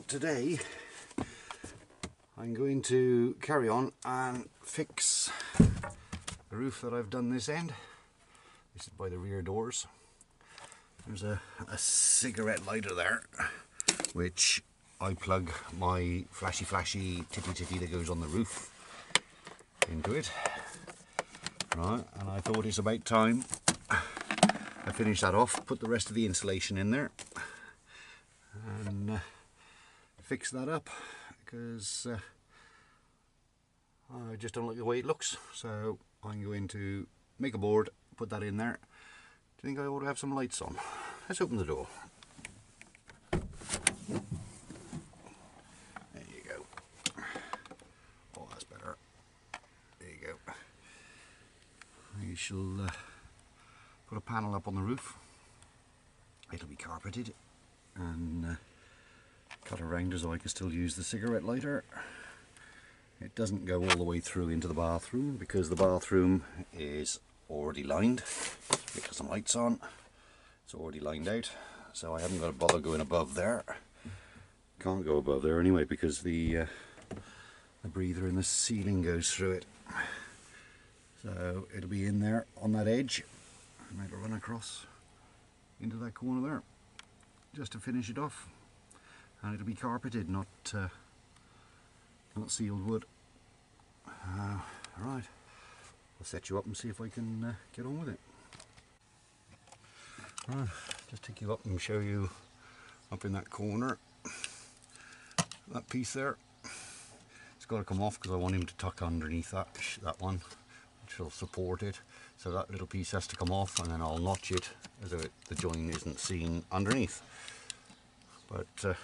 today I'm going to carry on and fix the roof that I've done this end. This is by the rear doors. There's a cigarette lighter there, which I plug my flashy tippy that goes on the roof into it. Right, and I thought it's about time I finish that off, put the rest of the insulation in there and fix that up, because I just don't like the way it looks. So I'm going to make a board, put that in there. Do you think I ought to have some lights on? Let's open the door. There you go. Oh, that's better. There you go. I shall put a panel up on the roof. It'll be carpeted and cut around so I can still use the cigarette lighter. It doesn't go all the way through into the bathroom because the bathroom is already lined because the light's on. It's already lined out, so I haven't got to bother going above there. Can't go above there anyway because the breather in the ceiling goes through it. So it'll be in there on that edge, and it'll run across into that corner there just to finish it off, and it'll be carpeted, not sealed wood. Right, I'll set you up and see if I can get on with it. Right, just take you up and show you up in that corner, that piece there. It's got to come off because I want him to tuck underneath that one, which will support it. So that little piece has to come off, and then I'll notch it as though the join isn't seen underneath. But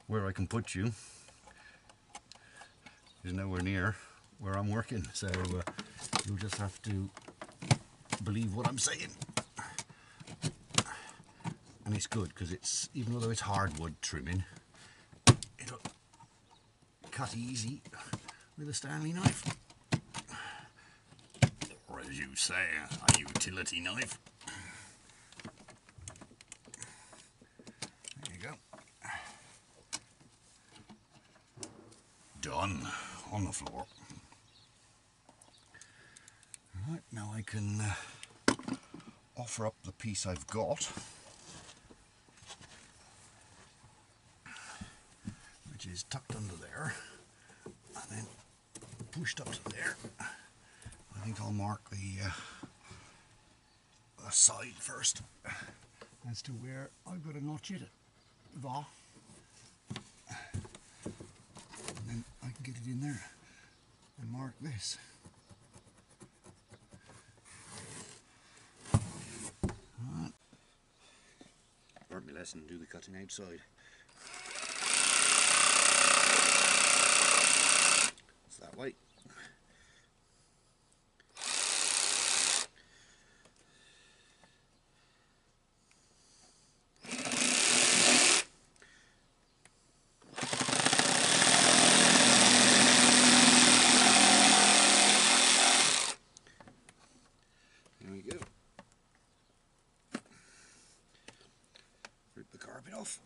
where I can put you is nowhere near where I'm working, so you'll just have to believe what I'm saying. And it's good because it's, even though it's hardwood trimming, it'll cut easy with a Stanley knife, or as you say, a utility knife. There you go. Done on the floor. Right, now I can offer up the piece I've got, which is tucked under there and then pushed up to there. I think I'll mark the side first as to where I've got to notch it there, and then I can get it in there and mark this. Right. Learn my lesson and do the cutting outside. It's that way. There we go. Rip the carpet off.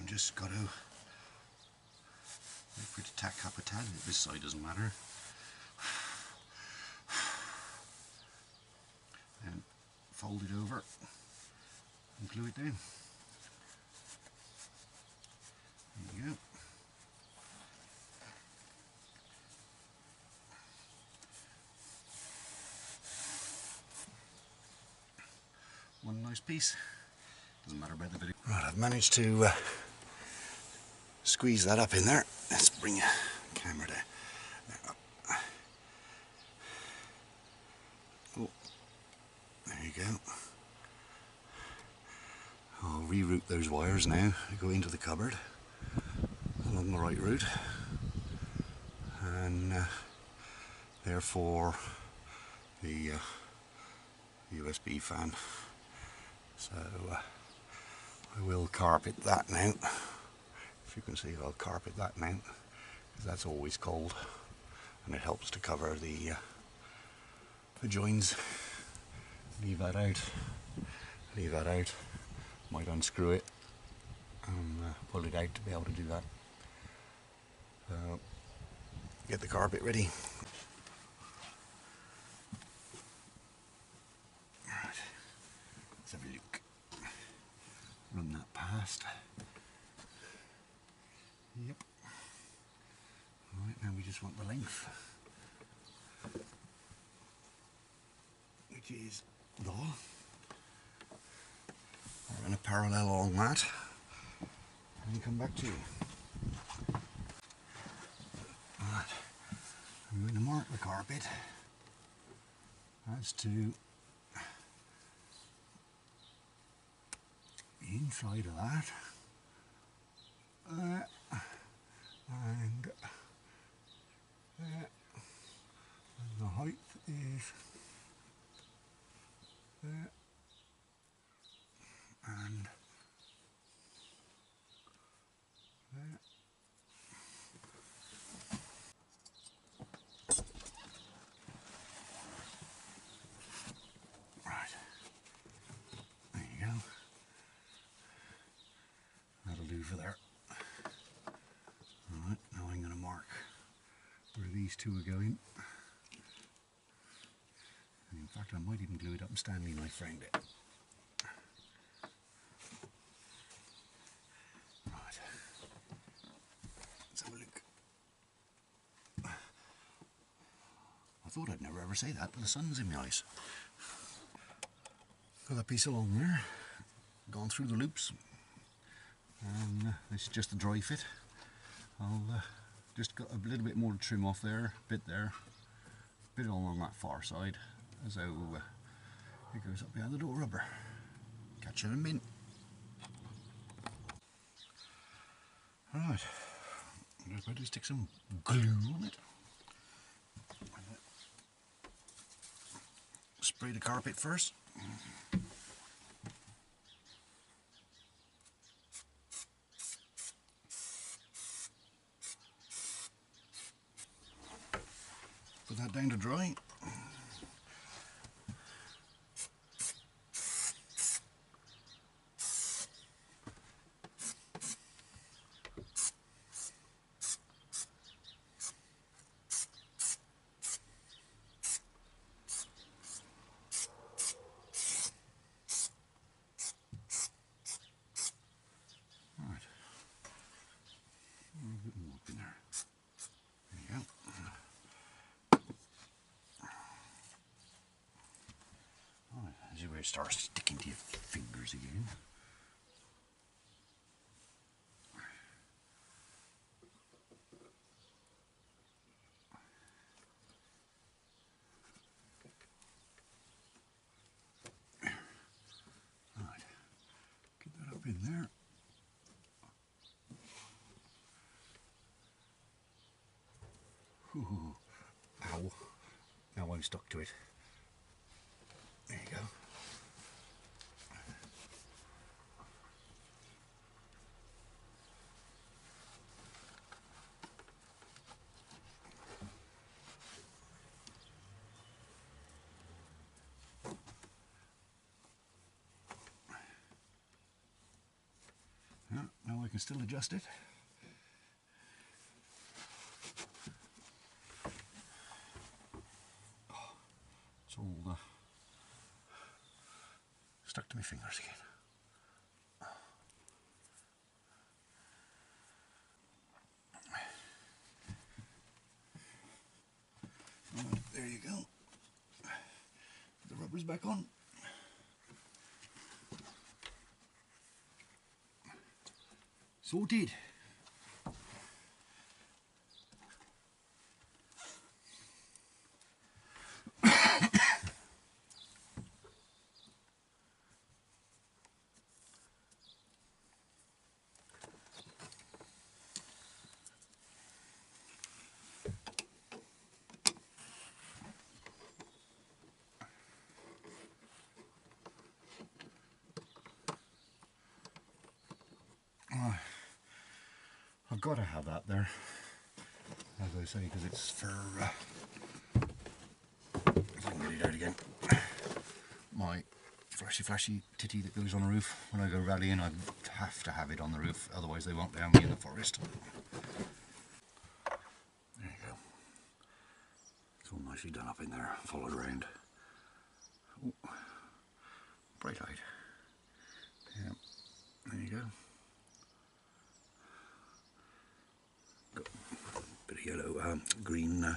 Just got to wait for it to tack up a tad. This side doesn't matter. And fold it over and glue it down. There you go. one nice piece. Doesn't matter about the video. Right, I've managed to squeeze that up in there. Let's bring the camera down. There, oh, there you go. I'll reroute those wires now. I go into the cupboard along the right route, and therefore the USB fan. So I will carpet that now. If you can see, I'll carpet that now, because that's always cold, and it helps to cover the joins. Leave that out. Leave that out. Might unscrew it and pull it out to be able to do that. So get the carpet ready. Right, let's have a look. Run that past. Yep. Right, now we just want the length, which is the. We're going to parallel along that and come back to you. Right, I'm going to mark the carpet as to the inside of that, and the height is there, and there. Right, there you go. That'll do for there. Alright, now I'm going to mark where these two are going. And in fact, I might even glue it up and Stanley knife round it. Right, let's have a look. I thought I'd never ever say that, but the sun's in my eyes. Got that piece along there, gone through the loops, and this is just a dry fit. I'll just got a little bit more to trim off there, bit along that far side, as though it goes up behind the door rubber. Catch you in a minute. Alright, I'm just going to stick some glue on it. Spray the carpet first. Put that down to dry. Right. A bit more up in there. There you go. Alright, this is where it starts sticking to your fingers again. Right, get that up in there. Ooh, ow. Now I'm stuck to it. There you go. Yeah, now I can still adjust it. Oh, it's all stuck to my fingers again. Right, there you go. Put the rubbers back on. Sorted. I've got to have that there, as I say, because it's for, if I can get it out again, my flashy titty that goes on the roof. When I go rallying, I have to have it on the roof, otherwise they won't down me in the forest. There you go. It's all nicely done up in there, followed round. Ooh, bright light. Yeah, there you go. Got a bit of yellow, green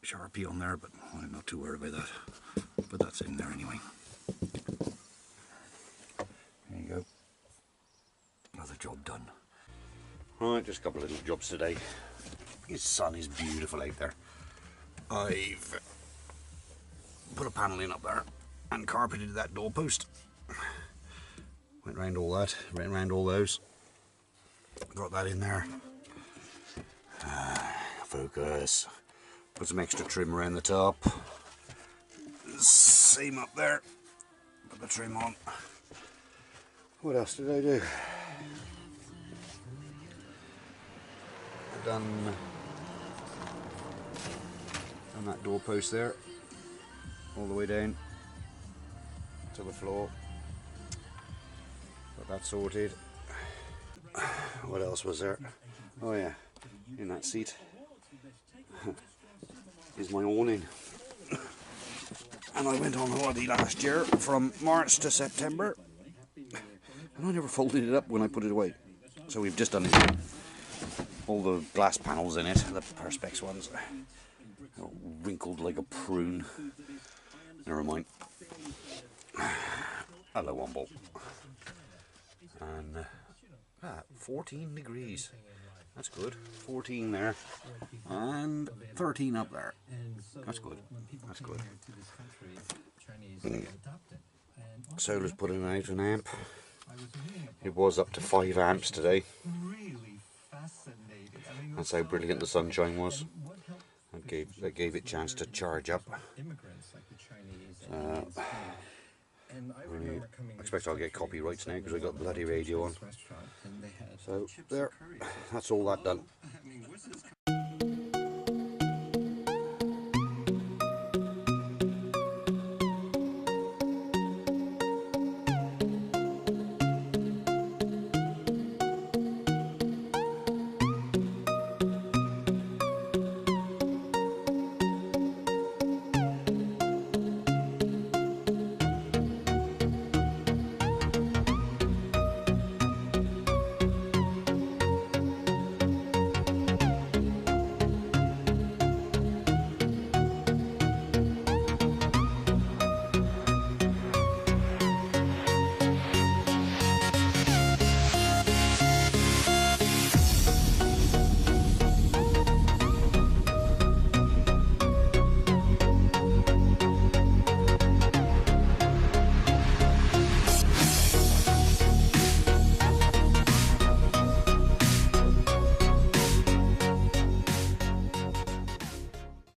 Sharpie on there, but I'm not too worried about that. But that's in there anyway. There you go. Another job done. Right, just a couple of little jobs today. The sun is beautiful out there. I've put a panel in up there and carpeted that doorpost. Went round all that, went round all those. Got that in there. Focus. Put some extra trim around the top. Same up there. Put the trim on. What else did I do? I've done that doorpost there, all the way down to the floor. Got that sorted. What else was there? Oh yeah, in that seat is my awning. And I went on holiday last year from March to September, and I never folded it up when I put it away. So we've just done it. All the glass panels in it, the Perspex ones, wrinkled like a prune. Never mind. Hello, Womble. And 14 degrees. That's good. 14 there, and 13 up there. That's good. That's good. Solar's putting out an amp. It was up to 5 amps today. That's how brilliant the sunshine was. That gave it a chance to charge up. I expect I'll get copyrights now because I got the bloody radio on. So there, that's all that done.